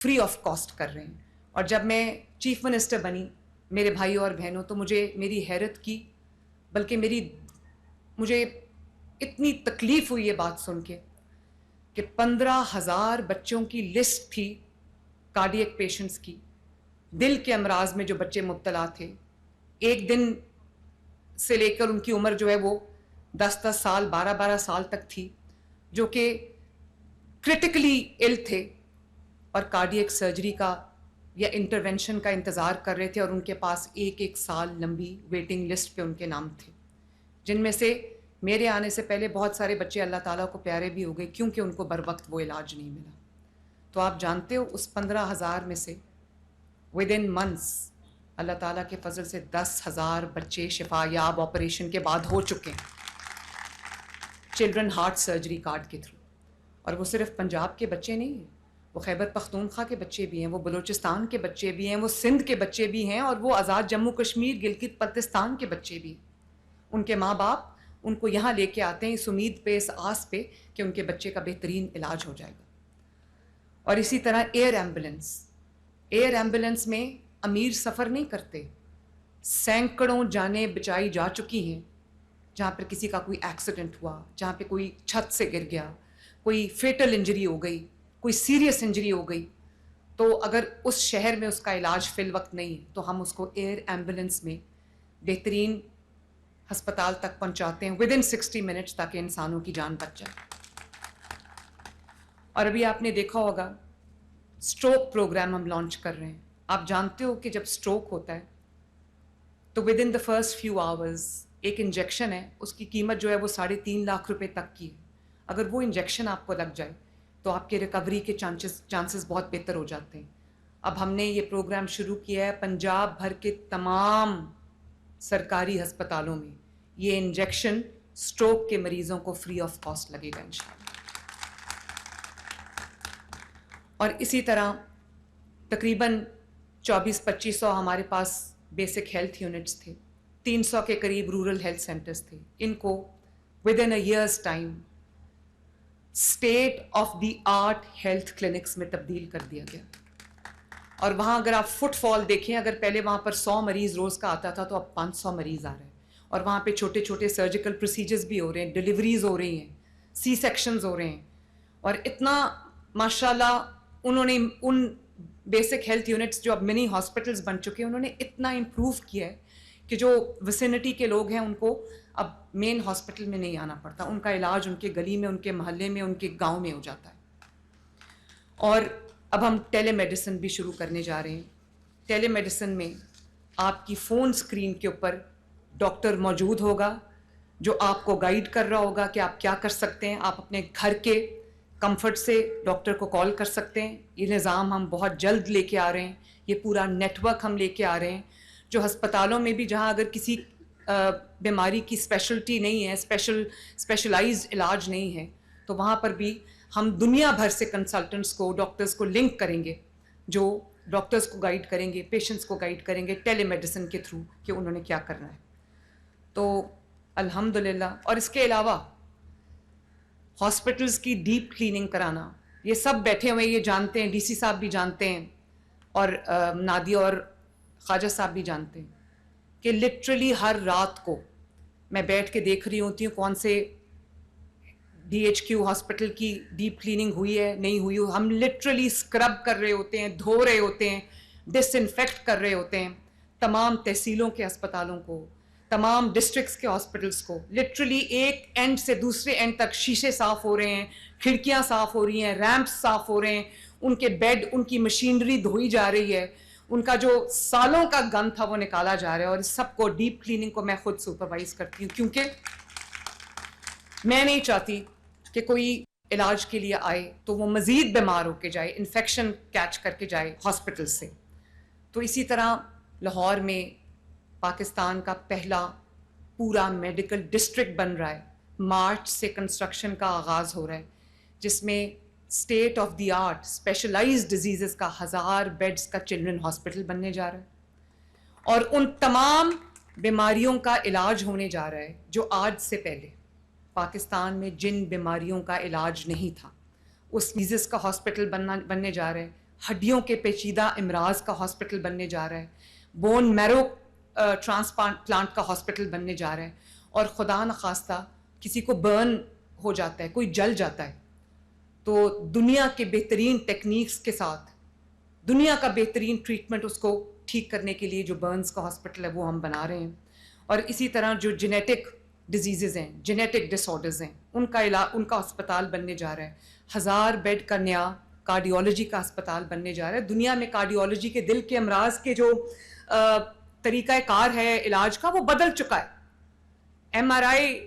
Free of cost कर रहे हैं। और जब मैं चीफ मिनिस्टर बनी मेरे भाई और बहनों, तो मुझे मेरी हैरत की, बल्कि मुझे इतनी तकलीफ हुई ये बात सुन के कि 15,000 बच्चों की लिस्ट थी कार्डियक पेशेंट्स की, दिल के अमराज में जो बच्चे मुब्तला थे, एक दिन से लेकर उनकी उम्र जो है वो 10-10 साल 12-12 साल तक थी, जो कि क्रिटिकली इल थे और कार्डियक सर्जरी का या इंटरवेंशन का इंतज़ार कर रहे थे, और उनके पास एक एक साल लंबी वेटिंग लिस्ट पे उनके नाम थे, जिनमें से मेरे आने से पहले बहुत सारे बच्चे अल्लाह ताला को प्यारे भी हो गए क्योंकि उनको बर वक्त वो इलाज नहीं मिला। तो आप जानते हो उस 15,000 में से विद इन मंथ्स अल्लाह ताला के फजल से 10,000 बच्चे शिफा याब ऑपरेशन के बाद हो चुके हैं, चिल्ड्रन हार्ट सर्जरी कार्ड के थ्रू। और वो सिर्फ पंजाब के बच्चे नहीं हैं, वो खैबर पख्तूनख्वा के बच्चे भी हैं, वो बलूचिस्तान के बच्चे भी हैं, वो सिंध के बच्चे भी हैं, और वो आज़ाद जम्मू कश्मीर गिलगित बल्तिस्तान के बच्चे भी हैं। उनके माँ बाप उनको यहाँ लेके आते हैं इस उम्मीद पे, इस आस पे कि उनके बच्चे का बेहतरीन इलाज हो जाएगा। और इसी तरह एयर एम्बुलेंस में अमीर सफ़र नहीं करते, सैकड़ों जानें बचाई जा चुकी हैं जहाँ पर किसी का कोई एक्सीडेंट हुआ, जहाँ पे कोई छत से गिर गया, कोई फेटल इंजरी हो गई, कोई सीरियस इंजरी हो गई, तो अगर उस शहर में उसका इलाज फिल वक्त नहीं है तो हम उसको एयर एम्बुलेंस में बेहतरीन अस्पताल तक पहुंचाते हैं विद इन 60 मिनट्स, ताकि इंसानों की जान बच जाए। और अभी आपने देखा होगा स्ट्रोक प्रोग्राम हम लॉन्च कर रहे हैं। आप जानते हो कि जब स्ट्रोक होता है तो with in the first few hours एक इंजेक्शन है, उसकी कीमत जो है वो 3.5 लाख रुपए तक की है। अगर वो इंजेक्शन आपको लग जाए तो आपके रिकवरी के चांसेस बहुत बेहतर हो जाते हैं। अब हमने ये प्रोग्राम शुरू किया है पंजाब भर के तमाम सरकारी अस्पतालों में, ये इंजेक्शन स्ट्रोक के मरीजों को फ्री ऑफ कॉस्ट लगेगा इंशाल्लाह। और इसी तरह तकरीबन 2400-2500 हमारे पास बेसिक हेल्थ यूनिट्स थे, 300 के करीब रूरल हेल्थ सेंटर्स थे। इनको with in a years time state of the art health clinics में तब्दील कर दिया गया। और वहाँ अगर आप फुटफॉल देखें, अगर पहले वहाँ पर 100 मरीज़ रोज़ का आता था तो अब 500 मरीज़ आ रहे हैं, और वहाँ पे छोटे छोटे सर्जिकल प्रोसीजर्स भी हो रहे हैं, डिलीवरीज हो रही हैं, सी सेक्शंस हो रहे हैं। और इतना माशाल्लाह उन्होंने उन बेसिक हेल्थ यूनिट्स जो अब मिनी हॉस्पिटल्स बन चुके हैं, उन्होंने इतना इम्प्रूव किया है कि जो विसिनिटी के लोग हैं उनको अब मेन हॉस्पिटल में नहीं आना पड़ता, उनका इलाज उनके गली में, उनके मोहल्ले में, उनके गांव में हो जाता है। और अब हम टेली मेडिसिन भी शुरू करने जा रहे हैं। टेली मेडिसिन में आपकी फ़ोन स्क्रीन के ऊपर डॉक्टर मौजूद होगा जो आपको गाइड कर रहा होगा कि आप क्या कर सकते हैं। आप अपने घर के कंफर्ट से डॉक्टर को कॉल कर सकते हैं। ये निज़ाम हम बहुत जल्द लेके आ रहे हैं, ये पूरा नेटवर्क हम लेके आ रहे हैं, जो अस्पतालों में भी जहां अगर किसी बीमारी की स्पेशलिटी नहीं है, स्पेशलाइज्ड इलाज नहीं है, तो वहाँ पर भी हम दुनिया भर से कंसल्टेंट्स को, डॉक्टर्स को लिंक करेंगे, जो डॉक्टर्स को गाइड करेंगे, पेशेंट्स को गाइड करेंगे टेली मेडिसिन के थ्रू कि उन्होंने क्या करना है। तो अल्हम्दुलिल्लाह। और इसके अलावा हॉस्पिटल्स की डीप क्लीनिंग कराना, ये सब बैठे हुए ये जानते हैं, डीसी साहब भी जानते हैं, और नादिया और ख्वाजा साहब भी जानते हैं कि लिटरली हर रात को मैं बैठ के देख रही होती हूँ कौन से DHQ हॉस्पिटल की डीप क्लीनिंग हुई है, नहीं हुई। हम लिटरली स्क्रब कर रहे होते हैं, धो रहे होते हैं, डिसइंफेक्ट कर रहे होते हैं तमाम तहसीलों के अस्पतालों को, तमाम डिस्ट्रिक्ट्स के हॉस्पिटल्स को। लिटरली एक एंड से दूसरे एंड तक शीशे साफ़ हो रहे हैं, खिड़कियाँ साफ़ हो रही हैं, रैंप्स साफ़ हो रहे हैं, उनके बेड, उनकी मशीनरी धोई जा रही है, उनका जो सालों का गंद था वो निकाला जा रहा है। और इस सबको डीप क्लीनिंग को मैं खुद सुपरवाइज करती हूँ, क्योंकि मैं नहीं चाहती कि कोई इलाज के लिए आए तो वो मज़ीद बीमार होके जाए, इन्फेक्शन कैच करके जाए हॉस्पिटल से। तो इसी तरह लाहौर में पाकिस्तान का पहला पूरा मेडिकल डिस्ट्रिक्ट बन रहा है। मार्च से कंस्ट्रक्शन का आगाज़ हो रहा है, जिसमें state of the art specialised disease का 1000 बेड्स का चिल्ड्रन हॉस्पिटल बनने जा रहा है। और उन तमाम बीमारियों का इलाज होने जा रहा है जो आज से पहले पाकिस्तान में जिन बीमारियों का इलाज नहीं था, उस डिजीज़ का हॉस्पिटल बनने जा रहा है। ہڈیوں کے پیچیدہ امراض کا ہاسپٹل بننے جا رہا ہے, بون میرو ٹرانسپلانٹ کا ہاسپٹل بننے جا رہا ہے, اور خدا نخواستہ کسی کو برن ہو جاتا ہے, کوئی جل جاتا ہے, تو دنیا کے بہترین ٹیکنیکس کے ساتھ دنیا کا بہترین ٹریٹمنٹ اس کو ٹھیک کرنے کے لیے جو برنز کا ہاسپٹل ہے وہ ہم بنا رہے ہیں. اور اسی طرح جو جینیٹک ڈیزیزز ہیں, جینیٹک ڈس آرڈرز ہیں, ان کا اسپتال بننے جا رہا ہے. 1000 بیڈ کا نیا کارڈیولوجی کا اسپتال بننے جا رہا ہے. دنیا میں کارڈیولوجی کے دل کے امراض کے جو طریقہ کار ہے علاج کا وہ بدل چکا ہے. ایم آر آئی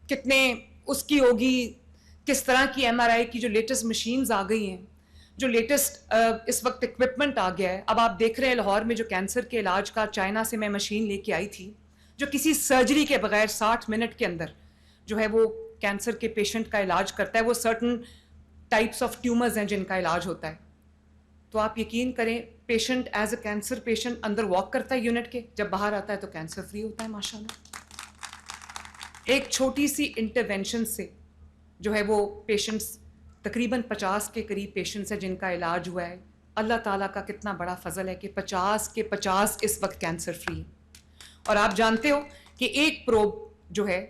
کتنے اس کی ہوگی, کس طرح کی ایم آر آئی کی جو لیٹسٹ مشینز آ گئی ہیں, جو لیٹسٹ اس وقت اکوپمنٹ آ گیا ہے. اب آپ دیکھ رہے ہیں لاہور میں جو کینسر کے علاج کا چائنا سے میں مشین لے کے آئی تھی, جو کسی سرجری کے بغیر 60 منٹ کے اندر جو ہے وہ کینسر کے پیشنٹ کا علاج کرتا ہے. وہ سرٹن ٹائپس آف ٹیومرز ہیں جن کا علاج ہوتا ہے. تو آپ یقین کریں, patient as a cancer patient another walk کرتا ہے یونٹ کے, جب باہر آتا ہے تو کینسر فری ہوتا ہے ماشاءاللہ. ایک چھوٹی سی انٹرونشن سے جو ہے وہ پیشنٹس تقریباً 50 کے قریب پیشنٹس ہیں جن کا علاج ہوا ہے. اللہ تعالیٰ کا کتنا بڑا فضل ہے کہ 50 کے 50 اس وقت کینسر فری ہیں. اور آپ جانتے ہو کہ ایک پروب جو ہے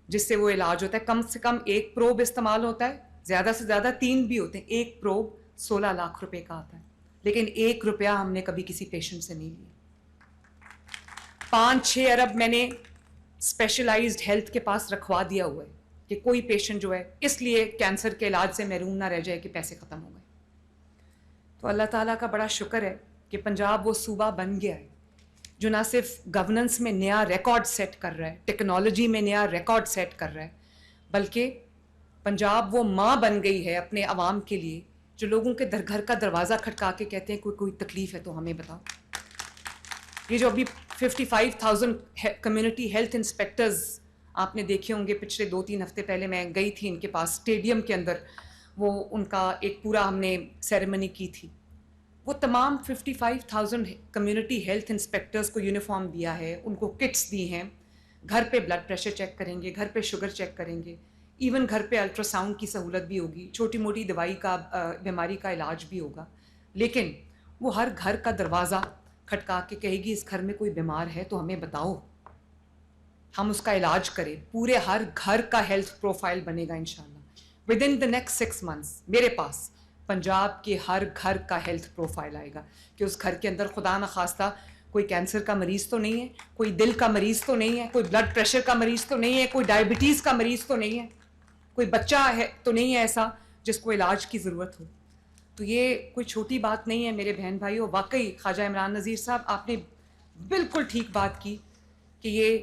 جس سے وہ علاج ہوتا ہے, کم سے کم ایک پروب استعمال ہوتا ہے, زیادہ سے زیادہ 3 بھی ہوتے ہیں. ایک پروب 16 لاکھ روپے کا آتا ہے, لیکن 1 روپیہ ہم نے کبھی کسی پیشنٹ سے نہیں لیا. 5-6 ارب میں نے اسپیشلائزڈ ہیلتھ کے پاس رکھوا دیا ہوا ہے کہ کوئی پیشنٹ جو ہے اس لیے کینسر کے علاج سے محروم نہ رہ جائے کہ پیسے ختم ہو گئے. تو اللہ تعالیٰ کا بڑا شکر ہے کہ پنجاب وہ صوبہ بن گیا ہے جو نہ صرف گورننس میں نیا ریکارڈ سیٹ کر رہا ہے, ٹیکنالوجی میں نیا ریکارڈ سیٹ کر رہا ہے, بلکہ پنجاب وہ ماں بن گئی ہے اپنے عوام کے لیے جو لوگوں کے گھر کا دروازہ کھٹکا کے کہتے ہیں کوئی تکلیف ہے تو ہمیں بتاؤ. یہ جو ابھی 55,000 کمیونٹی ہیلتھ انسپیکٹرز آپ نے دیکھے ہوں گے, پچھلے 2-3 ہفتے پہلے میں گئی تھی ان کے پاس اسٹیڈیم کے اندر, وہ ان کا ایک پورا ہم نے سیریمنی کی تھی. وہ تمام 55,000 کمیونٹی ہیلتھ انسپیکٹرز کو یونیفارم دیا ہے, ان کو کٹس دی ہیں, گھر پہ بلڈ پریشر چیک کریں گے, گھر پہ شوگر چیک کریں گے, ایون گھر پہ الٹرا ساؤنڈ کی سہولت بھی ہوگی, چھوٹی موٹی دوائی کا بیماری کا علاج بھی ہوگا. لیکن وہ ہر گھر کا دروازہ کھٹکا کے کہے گی اس گھر میں کوئی بیمار ہے تو ہمیں بتاؤ, ہم اس کا علاج کریں. پورے ہر گھر کا ہیلتھ پروفائل بنے گا انشاءاللہ. ودن دا نیکسٹ 6 months میرے پاس پنجاب کے ہر گھر کا ہیلتھ پروفائل آئے گا کہ اس گھر کے اندر خدا نخواستہ کوئی کینسر کا مریض تو نہیں ہے, کوئی دل کا مریض تو نہیں ہے, کوئی بلڈ پریشر کا مریض تو نہیں ہے, کوئی ڈائبٹیز کا مریض تو نہیں ہے, کوئی بچہ ہے تو نہیں ہے ایسا جس کو علاج کی ضرورت ہو. تو یہ کوئی چھوٹی بات نہیں ہے میرے بہن بھائیوں. واقعی خواجہ عمران نذیر صاحب آپ نے بالکل ٹھیک بات کی کہ یہ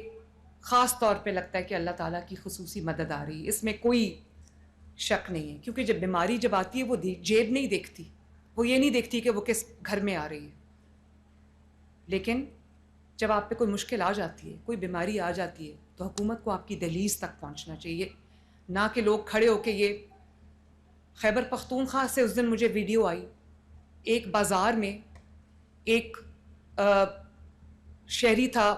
خاص طور پہ لگتا ہے کہ اللہ تعالیٰ کی خصوصی مدد آ رہی ہے, اس میں کوئی شک نہیں ہے. کیونکہ جب بیماری جب آتی ہے وہ جیب نہیں دیکھتی, وہ یہ نہیں دیکھتی کہ وہ کس گھر میں آ رہی ہے. لیکن جب آپ پہ کوئی مشکل آ جاتی ہے, کوئی بیماری آ جاتی ہے, تو حکومت کو آپ کی دہلیز تک پہنچنا چاہیے, نہ کہ لوگ کھڑے ہو کے. یہ خیبر پختونخوا سے اس دن مجھے ویڈیو آئی, ایک بازار میں ایک شہری تھا,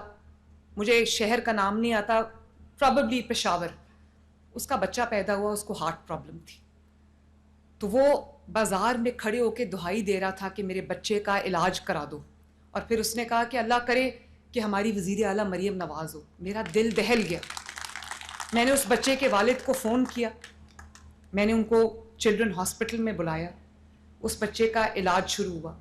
مجھے شہر کا نام نہیں آتا, پرابیبلی پشاور, اس کا بچہ پیدا ہوا, اس کو ہارٹ پرابلم تھی. تو وہ بازار میں کھڑے ہو کے دہائی دے رہا تھا کہ میرے بچے کا علاج کرا دو, اور پھر اس نے کہا کہ اللہ کرے کہ ہماری وزیر اعلیٰ مریم نواز ہو. میرا دل دہل گیا. میں نے اس بچے کے والد کو فون کیا, میں نے ان کو چلڈرن ہاسپٹل میں بلایا, اس بچے کا علاج شروع ہوا.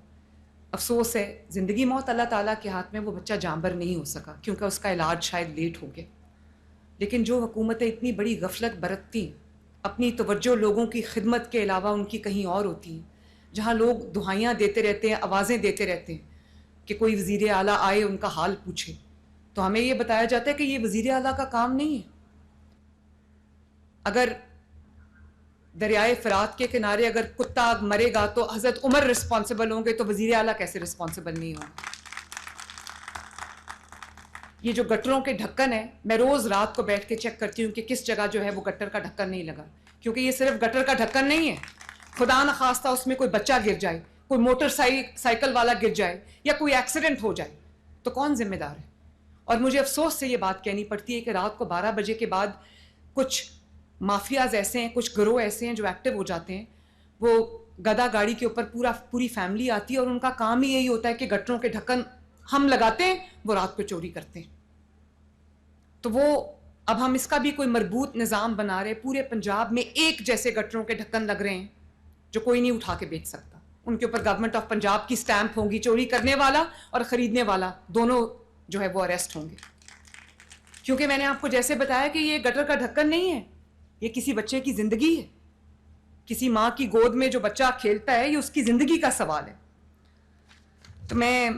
افسوس ہے زندگی موت اللہ تعالیٰ کے ہاتھ میں, وہ بچہ جانبر نہیں ہو سکا کیونکہ اس کا علاج شاید لیٹ ہو گیا. لیکن جو حکومتیں اتنی بڑی غفلت برتتی ہیں, اپنی توجہ لوگوں کی خدمت کے علاوہ ان کی کہیں اور ہوتی ہیں, جہاں لوگ دہائیاں دیتے رہتے ہیں, آوازیں دیتے رہتے ہیں کہ کوئی وزیر اعلیٰ آئے ان کا حال پوچھے, تو ہمیں یہ بتایا جاتا ہے کہ یہ وزیر اعلیٰ کا کام نہیں ہے. اگر دریائے فرات کے کنارے اگر کتا مرے گا تو حضرت عمر رسپانسبل ہوں گے, تو وزیر اعلیٰ کیسے رسپانسبل نہیں ہوں گے؟ یہ جو گٹروں کے ڈھکن ہے, میں روز رات کو بیٹھ کے چیک کرتی ہوں کہ کس جگہ جو ہے وہ گٹر کا ڈھکن نہیں لگا, کیونکہ یہ صرف گٹر کا ڈھکن نہیں ہے. خدا نخواستہ اس میں کوئی بچہ گر جائے, کوئی موٹر سائیکل والا گر جائے, یا کوئی ایکسیڈنٹ ہو جائے, تو کون ذمہ دار ہے؟ اور مجھے افسوس سے یہ بات کہنی پڑتی ہے کہ رات کو 12 بجے کے بعد کچھ مافیاز ایسے ہیں, کچھ گروہ ایسے ہیں جو ایکٹیو ہو جاتے ہیں, وہ गदा गाड़ी के ऊपर पूरी फैमिली आती है और उनका काम ही यही होता है कि गटरों के ढक्कन हम लगाते हैं, वो रात को चोरी करते हैं। तो वो अब हम इसका भी कोई मरबूत निज़ाम बना रहे, पूरे पंजाब में एक जैसे गटरों के ढक्कन लग रहे हैं जो कोई नहीं उठा के बेच सकता। उनके ऊपर गवर्नमेंट ऑफ पंजाब की स्टैंप होगी, चोरी करने वाला और ख़रीदने वाला दोनों जो है वो अरेस्ट होंगे। क्योंकि मैंने आपको जैसे बताया कि ये गटर का ढक्कन नहीं है, ये किसी बच्चे की ज़िंदगी है। किसी माँ की गोद में जो बच्चा खेलता है, ये उसकी ज़िंदगी का सवाल है। तो मैं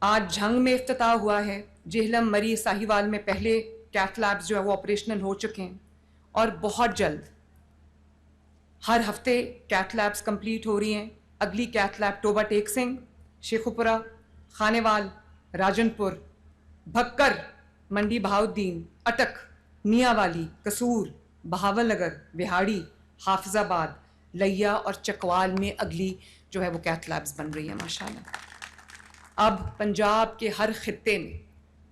आज झंग में इफ्तिताह हुआ है, जेहलम, मरी, साहिवाल में पहले कैथ लैब्स जो है वो ऑपरेशनल हो चुके हैं और बहुत जल्द हर हफ्ते कैथ लैब्स कंप्लीट हो रही हैं। अगली कैथ लैब टोबा टेक सिंह, शेखुपुरा, खानेवाल, राजनपुर, भक्कर, मंडी बहाउद्दीन, अटक, मियांवाली, कसूर, बहावलनगर, बिहाड़ी, हाफिजाबाद, लिया और चकवाल में अगली जो है वो कैथ लैब्स बन रही है माशाल्लाह। अब पंजाब के हर खित्ते में,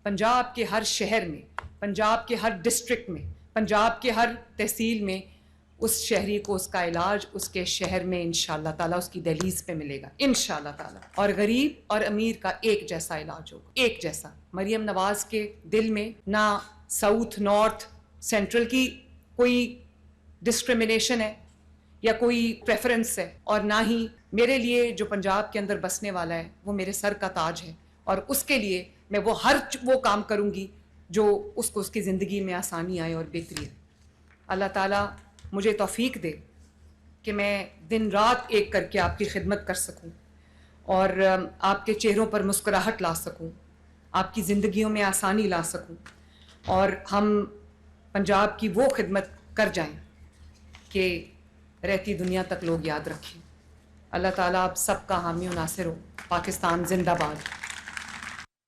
पंजाब के हर शहर में, पंजाब के हर डिस्ट्रिक्ट में, पंजाब के हर तहसील में उस शहरी को उसका इलाज उसके शहर में इंशाअल्लाह ताला उसकी दहलीज पे मिलेगा इंशाअल्लाह ताला। और गरीब और अमीर का एक जैसा इलाज होगा, एक जैसा। मरियम नवाज के दिल में ना साउथ, नॉर्थ, सेंट्रल की कोई डिस्क्रिमिनेशन है या कोई प्रेफरेंस है, और ना ही मेरे लिए जो पंजाब के अंदर बसने वाला है वो मेरे सर का ताज है, और उसके लिए मैं वो काम करूँगी जो उसको उसकी ज़िंदगी में आसानी आए और बेहतरी आए। अल्लाह ताला मुझे तौफीक दे कि मैं दिन रात एक करके आपकी खिदमत कर सकूं और आपके चेहरों पर मुस्कुराहट ला सकूं, आपकी ज़िंदगियों में आसानी ला सकूं, और हम पंजाब की वो खिदमत कर जाएं कि रहती दुनिया तक लोग याद रखें। अल्लाह ताला आप सबका हामी और नासिर हो। पाकिस्तान जिंदाबाद।